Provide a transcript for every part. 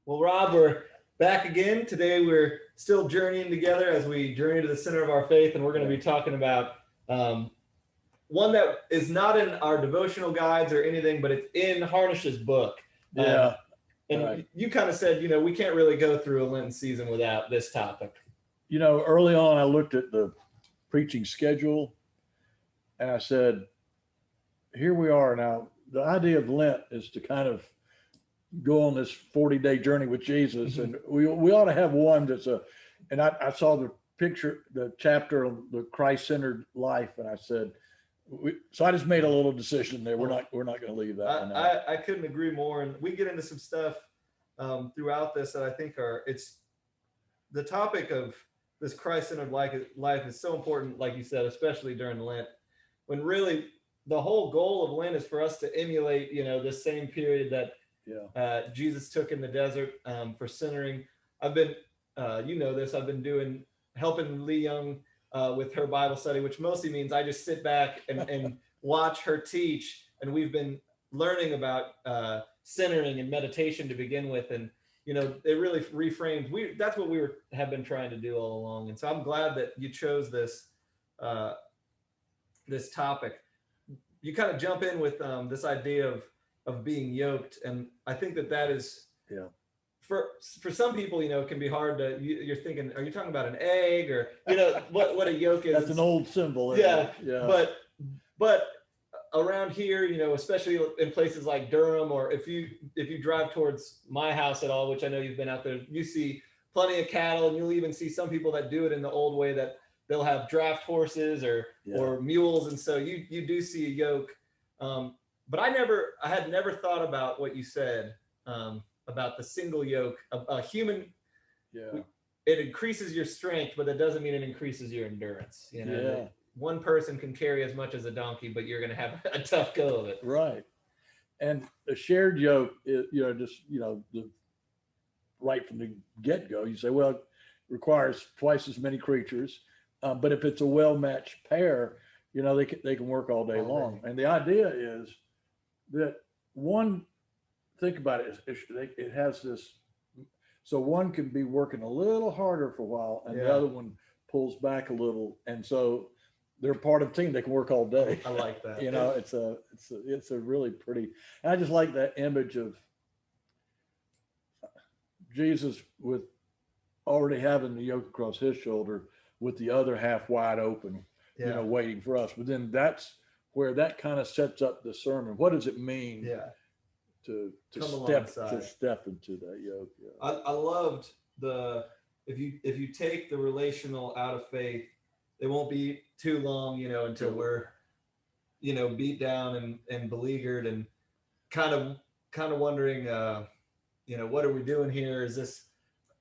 Well, Rob, we're back again. Today we're still journeying together as we journey to the center of our faith, and we're going to be talking about um, one that is not in our devotional guides or anything, but it's in Harnish's book. Yeah. And Right. you kind of said, we can't really go through a Lenten season without this topic. Early on, I looked at the preaching schedule and I said, here we are now. The idea of Lent is to kind of go on this 40-day journey with Jesus. And we ought to have one and I saw the picture, the chapter of the Christ-centered life. And I said, so I just made a little decision there. We're not going to leave that one out. I couldn't agree more. And we get into some stuff throughout this that I think it's the topic of this Christ-centered life is so important, like you said, especially during Lent, when really the whole goal of Lent is for us to emulate, this same period that Jesus took in the desert for centering. I've been, I've been helping Lee Young with her Bible study, which mostly means I just sit back and watch her teach. And we've been learning about centering and meditation to begin with. And, it really reframes. That's what we have been trying to do all along. And so I'm glad that you chose this topic. You kind of jump in with this idea of being yoked. And I think that is, for some people, it can be hard to, you're thinking, are you talking about an egg or, what a yoke is? That's an old symbol. Yeah. But around here, especially in places like Durham, or if you drive towards my house at all, which I know you've been out there, you see plenty of cattle, and you'll even see some people that do it in the old way, that they'll have draft horses or mules. And so you do see a yoke. But I had never thought about what you said about the single yoke. A human, it increases your strength, but that doesn't mean it increases your endurance. One person can carry as much as a donkey, but you're going to have a tough go of it. Right. And a shared yoke is, right from the get-go, you say, well, it requires twice as many creatures. But if it's a well-matched pair, they can work all day long. And the idea is that think about it, it has this, so one can be working a little harder for a while and the other one pulls back a little. And so they're part of a team. They can work all day. I like that. It's a really pretty, and I just like that image of Jesus with already having the yoke across his shoulder with the other half wide open, waiting for us. But then that's where that kind of sets up the sermon. What does it mean to step into that yoke? Yeah. I loved if you take the relational out of faith, it won't be too long, until we're, beat down and beleaguered and kind of wondering, what are we doing here?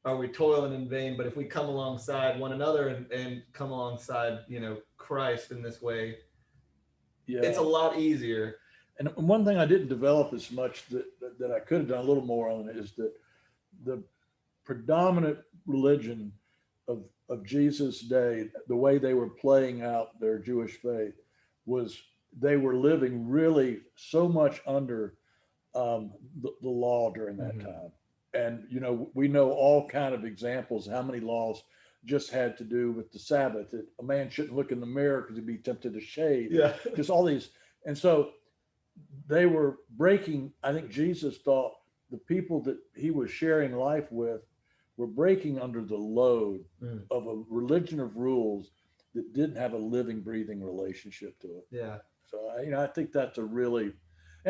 Are we toiling in vain? But if we come alongside one another and come alongside, Christ in this way, it's a lot easier. And one thing I didn't develop as much that I could have done a little more on is that the predominant religion of Jesus' day, the way they were playing out their Jewish faith, was they were living really so much under the law during that time. And, we know all kind of examples, how many laws just had to do with the Sabbath, that a man shouldn't look in the mirror because he'd be tempted to shave. Yeah. Just all these. And so they were breaking, I think Jesus thought the people that he was sharing life with were breaking under the load of a religion of rules that didn't have a living, breathing relationship to it. Yeah. So, I think that's and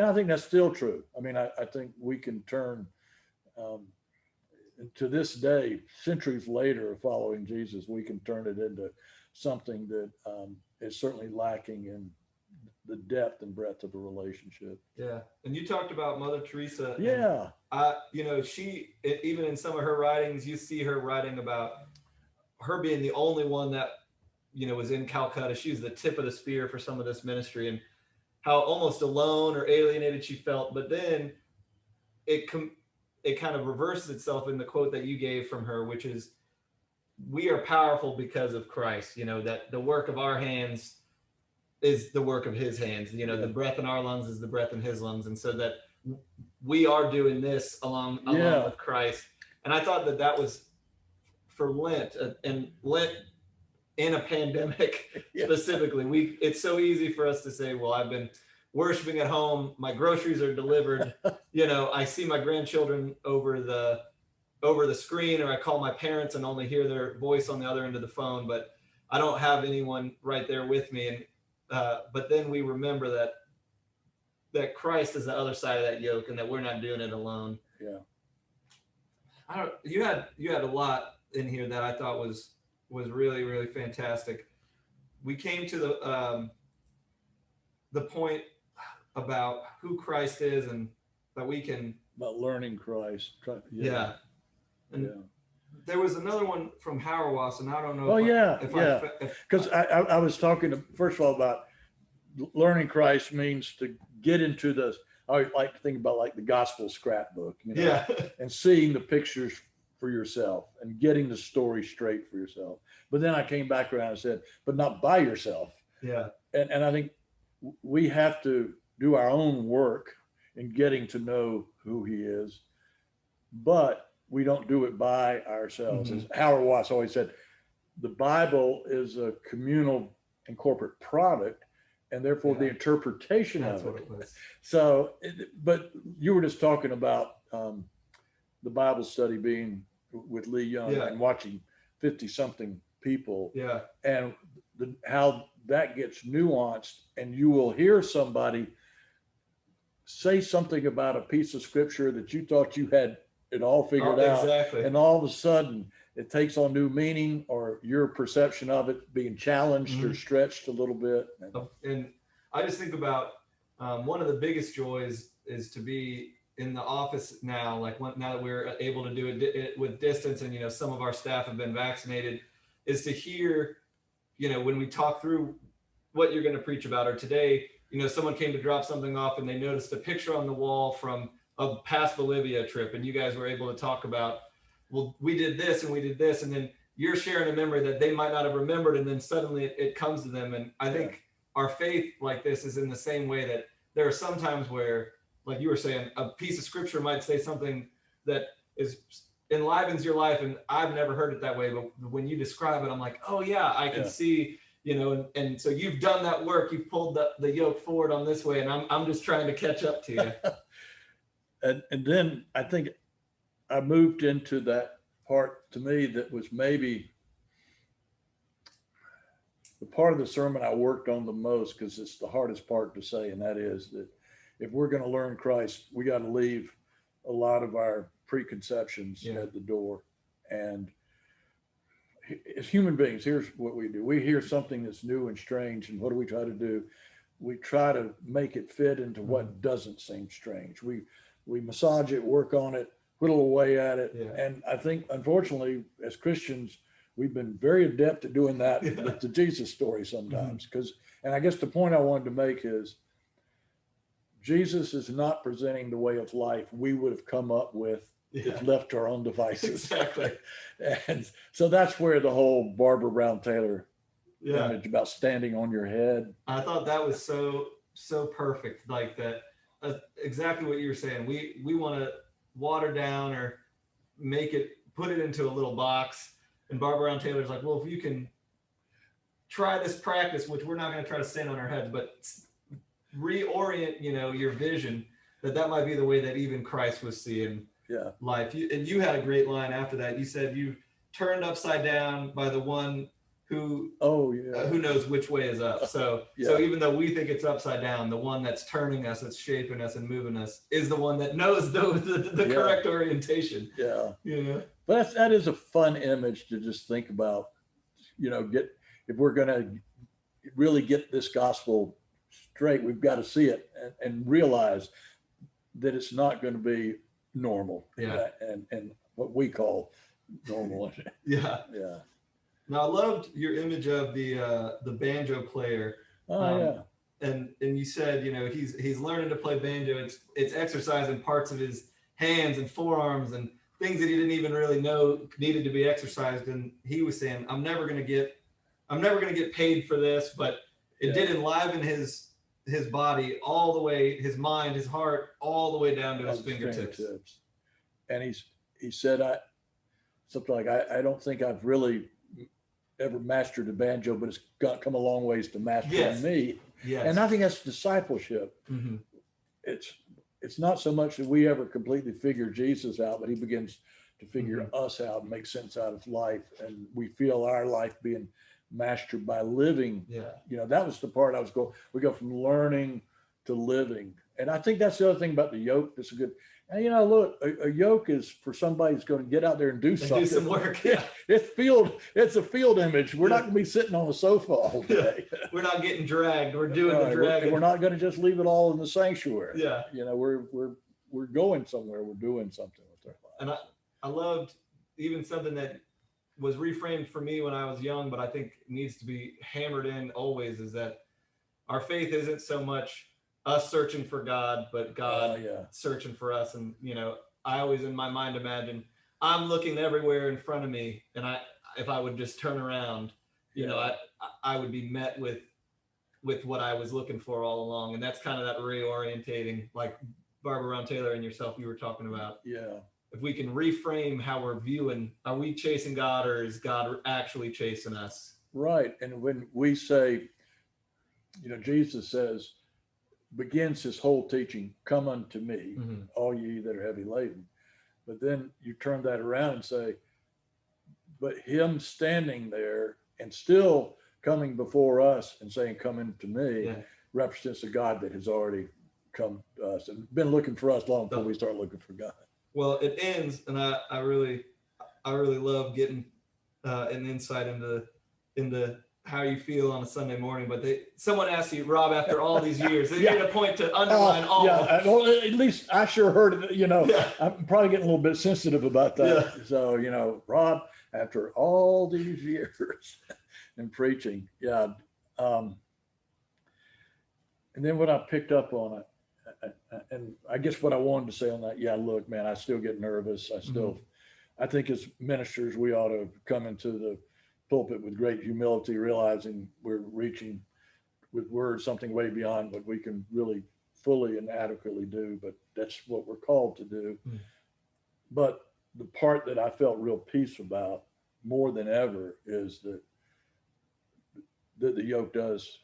I think that's still true. I mean, I think we can turn to this day, centuries later of following Jesus, we can turn it into something that is certainly lacking in the depth and breadth of a relationship. Yeah. And you talked about Mother Teresa. Yeah. She, even in some of her writings, you see her writing about her being the only one that, was in Calcutta. She was the tip of the spear for some of this ministry, and how almost alone or alienated she felt. But then it kind of reverses itself in the quote that you gave from her, which is, we are powerful because of Christ, that the work of our hands is the work of his hands. The breath in our lungs is the breath in his lungs. And so that we are doing this along with Christ. And I thought that was for Lent, and Lent in a pandemic specifically. It's so easy for us to say, well, I've been worshiping at home, my groceries are delivered, I see my grandchildren over the screen, or I call my parents and only hear their voice on the other end of the phone, but I don't have anyone right there with me. And but then we remember that Christ is the other side of that yoke, and that we're not doing it alone. Yeah. You had a lot in here that I thought was really, really fantastic. We came to the point about who Christ is, and that we can about learning Christ. And there was another one from Hauerwas, and I don't know. Because I was talking first of all about learning Christ means to get into I like to think about like the gospel scrapbook, and seeing the pictures for yourself and getting the story straight for yourself. But then I came back around and said, but not by yourself. Yeah. And I think we have to do our own work in getting to know who he is, but we don't do it by ourselves. As Hauerwas always said, the Bible is a communal and corporate product, and therefore the interpretation of it. So, but you were just talking about the Bible study being with Lee Young and watching 50-something people, and how that gets nuanced, and you will hear somebody say something about a piece of scripture that you thought you had it all figured out, and all of a sudden it takes on new meaning, or your perception of it being challenged or stretched a little bit. And I just think about one of the biggest joys is to be in the office now, now that we're able to do it with distance, and some of our staff have been vaccinated, is to hear when we talk through what you're going to preach about, or today someone came to drop something off and they noticed a picture on the wall from a past Bolivia trip, and you guys were able to talk about, well, we did this and we did this, and then you're sharing a memory that they might not have remembered, and then suddenly it comes to them. And I think our faith like this is in the same way, that there are some times where, like you were saying, a piece of scripture might say something that enlivens your life, and I've never heard it that way, but when you describe it, I'm like, oh yeah, I can see, and so you've done that work, you've pulled the yoke forward on this way, and I'm just trying to catch up to you. And then I think I moved into that part, to me, that was maybe the part of the sermon I worked on the most, because it's the hardest part to say, and that is that if we're going to learn Christ, we got to leave a lot of our preconceptions at the door. And as human beings, here's what we do. We hear something that's new and strange, and what do we try to do? We try to make it fit into what doesn't seem strange. We massage it, work on it, whittle away at it. And I think, unfortunately, as Christians, we've been very adept at doing that with the Jesus story sometimes. And I guess the point I wanted to make is, Jesus is not presenting the way of life we would have come up with if left to our own devices. Exactly. And so that's where the whole Barbara Brown Taylor image about standing on your head. I thought that was so perfect. Like that, exactly what you were saying. We want to water down or put it into a little box. And Barbara Brown Taylor's like, well, if you can try this practice, which we're not going to try to stand on our heads, but reorient, your vision, that might be the way that even Christ was seeing life. And you had a great line after that. You said you turned upside down by the one who knows which way is up. So even though we think it's upside down, the one that's turning us, that's shaping us and moving us, is the one that knows the correct orientation. But that is a fun image to just think about. If we're going to really get this gospel straight, we've got to see it and realize that it's not going to be normal and what we call normal. Now, I loved your image of the banjo player. And you said, he's learning to play banjo. It's exercising parts of his hands and forearms and things that he didn't even really know needed to be exercised. And he was saying, I'm never going to get paid for this, but it did enliven his his body all the way, his mind, his heart, all the way down to his fingertips. And he said, something like, I don't think I've really ever mastered the banjo, but it's come a long ways to mastering me. Yes. And I think that's discipleship. Mm-hmm. It's not so much that we ever completely figure Jesus out, but he begins to figure Mm-hmm. us out and make sense out of life. And we feel our life being mastered by living. Yeah. You know, that was the part I was going, we go from learning to living. And I think that's the other thing about the yoke that's a good, and you know, look, a yoke is for somebody who's going to get out there and do something. Do some work. Yeah. It's a field image. We're not going to be sitting on the sofa all day. We're not getting dragged. We're doing the dragging. We're not going to just leave it all in the sanctuary. Yeah. You know, we're going somewhere. We're doing something with our lives. And I loved even something that was reframed for me when I was young, but I think needs to be hammered in always, is that our faith isn't so much us searching for God, but God searching for us. And, you know, I always in my mind imagine I'm looking everywhere in front of me. And if I would just turn around, you know, I would be met with what I was looking for all along. And that's kind of that reorientating, like Barbara Brown Taylor and yourself, you were talking about. Yeah. If we can reframe how we're viewing, are we chasing God or is God actually chasing us? Right. And when we say, you know, Jesus begins his whole teaching, come unto me, Mm-hmm. all ye that are heavy laden. But then you turn that around and say, but him standing there and still coming before us and saying, come unto me, represents a God that has already come to us and been looking for us long before we start looking for God. Well, it ends, and I really love getting an insight into how you feel on a Sunday morning. But someone asked you, Rob, after all these years, they made a point to underline all. Yeah, well, at least I sure heard it. You know, I'm probably getting a little bit sensitive about that. Yeah. So, you know, Rob, after all these years in preaching, and then what I picked up on it, and I guess what I wanted to say on that, look, man, I still get nervous. I think as ministers, we ought to come into the pulpit with great humility, realizing we're reaching with words something way beyond what we can really fully and adequately do, but that's what we're called to do. Mm. But the part that I felt real peace about more than ever is that the yoke does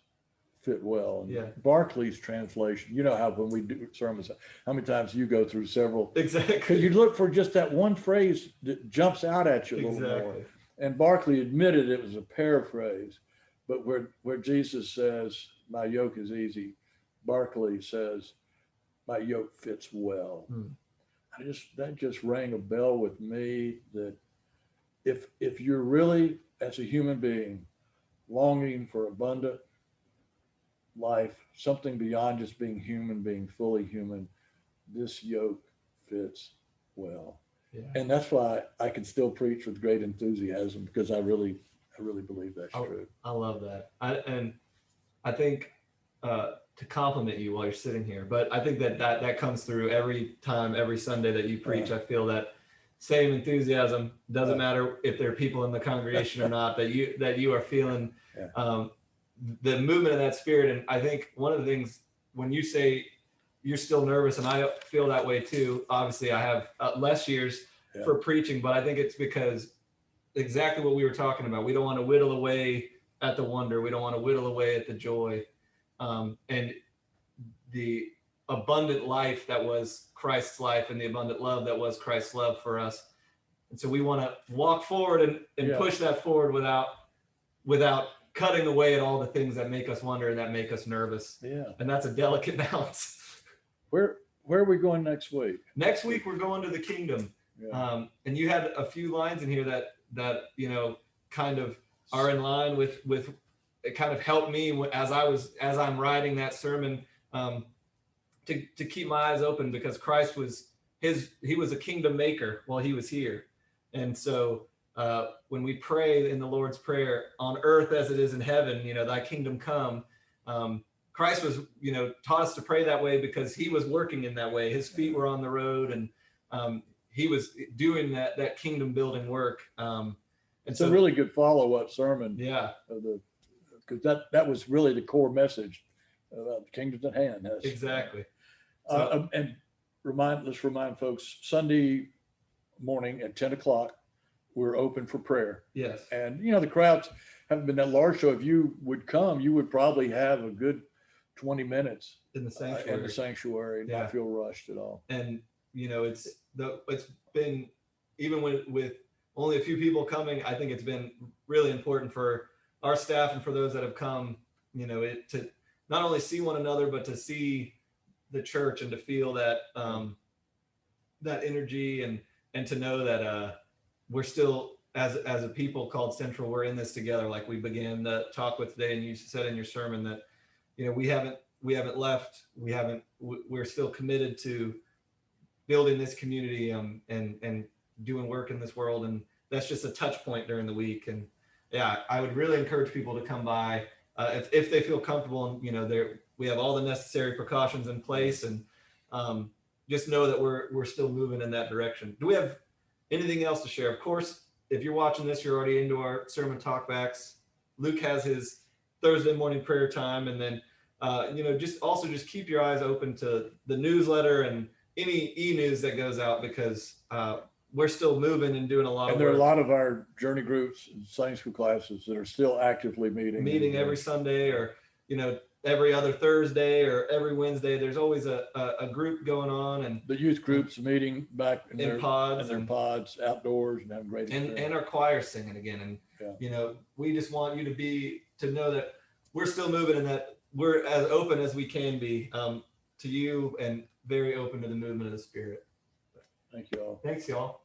fit well. And Barclay's translation, you know how when we do sermons, how many times you go through several. Exactly. Because you look for just that one phrase that jumps out at you a little more. And Barclay admitted it was a paraphrase, but where Jesus says, my yoke is easy, Barclay says, my yoke fits well. Mm. That just rang a bell with me that if you're really, as a human being, longing for abundant life, something beyond just being human, being fully human, this yoke fits well. Yeah. And that's why I can still preach with great enthusiasm, because I really believe that's true. I love that. I think to compliment you while you're sitting here, but I think that comes through every time, every Sunday that you preach. I feel that same enthusiasm. Doesn't matter if there are people in the congregation or not, that you are feeling the movement of that spirit. And I think one of the things, when you say you're still nervous, and I feel that way too. Obviously, I have less years for preaching, but I think it's because exactly what we were talking about. We don't want to whittle away at the wonder. We don't want to whittle away at the joy, and the abundant life that was Christ's life, and the abundant love that was Christ's love for us. And so we want to walk forward and push that forward without cutting away at all the things that make us wonder and that make us nervous. Yeah. And that's a delicate balance. Where are we going next week? Next week, we're going to the kingdom. Yeah. And you had a few lines in here that, you know, kind of are in line with it kind of helped me as I'm writing that sermon, to keep my eyes open, because Christ he was a kingdom maker while he was here. And so when we pray in the Lord's Prayer, on earth as it is in heaven, you know, thy kingdom come, Christ was, you know, taught us to pray that way because he was working in that way. His feet were on the road, and he was doing that kingdom building work. And it's a really good follow-up sermon. Yeah. Because that was really the core message. The kingdom's at hand. Exactly. And let's remind folks, Sunday morning at 10 o'clock, we're open for prayer. Yes. And, the crowds haven't been that large. So if you would come, you would probably have a good 20 minutes in the sanctuary, not feel rushed at all. And, it's been, even with only a few people coming, I think it's been really important for our staff and for those that have come, to not only see one another, but to see the church and to feel that, that energy and to know that, we're still, as a people called Central, we're in this together. Like we began the talk with today, and you said in your sermon that, we haven't left. We're still committed to building this community, and doing work in this world. And that's just a touch point during the week. And I would really encourage people to come by, if they feel comfortable, and, we have all the necessary precautions in place, and, just know that we're still moving in that direction. Do we have anything else to share? Of course, if you're watching this, you're already into our sermon talkbacks. Luke has his Thursday morning prayer time. And then, just keep your eyes open to the newsletter and any e-news that goes out, because we're still moving and doing a lot of work. And there are a lot of our journey groups and Sunday school classes that are still actively meeting every Sunday, or, every other Thursday or every Wednesday. There's always a group going on, and the youth groups meeting back in their pods, outdoors, and having great experience. And our choir singing again. And, we just want you to know that we're still moving, and that we're as open as we can be, to you, and very open to the movement of the Spirit. Thank you all. Thanks, y'all.